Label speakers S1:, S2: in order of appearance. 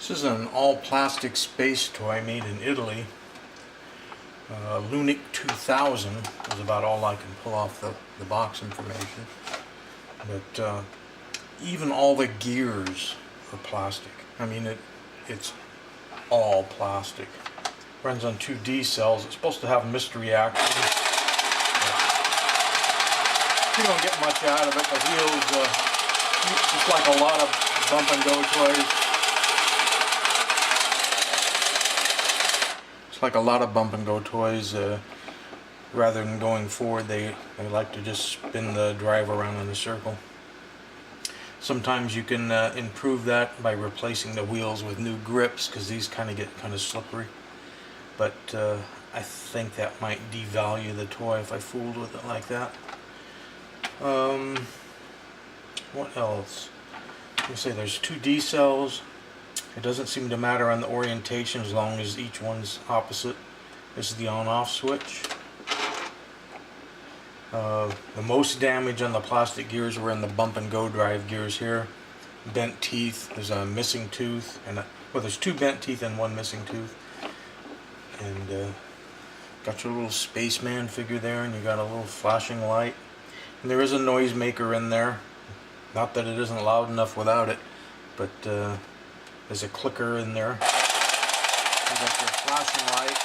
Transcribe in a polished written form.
S1: This is an all-plastic space toy made in Italy. Lunik 2000 is about all I can pull off the box information. But even all the gears are plastic. I mean, it's all plastic. Runs on 2D cells. It's supposed to have mist reaction. You don't get much out of it. The wheels, just like a lot of bump and go toys. It's like a lot of bump and go toys. Rather than going forward, they like to just spin the drive around in a circle. Sometimes you can improve that by replacing the wheels with new grips, because these get kind of slippery. But I think that might devalue the toy if I fooled with it like that. What else? Let me say there's 2D cells. It doesn't seem to matter on the orientation as long as each one's opposite. This is the on-off switch. The most damage on the plastic gears were in the bump and go drive gears here. Bent teeth, there's a missing tooth, and well, there's 2 bent teeth and 1 missing tooth. And got your little spaceman figure there, and you got a little flashing light. And there is a noisemaker in there. Not that it isn't loud enough without it, but there's a clicker in there. You got your flashing light.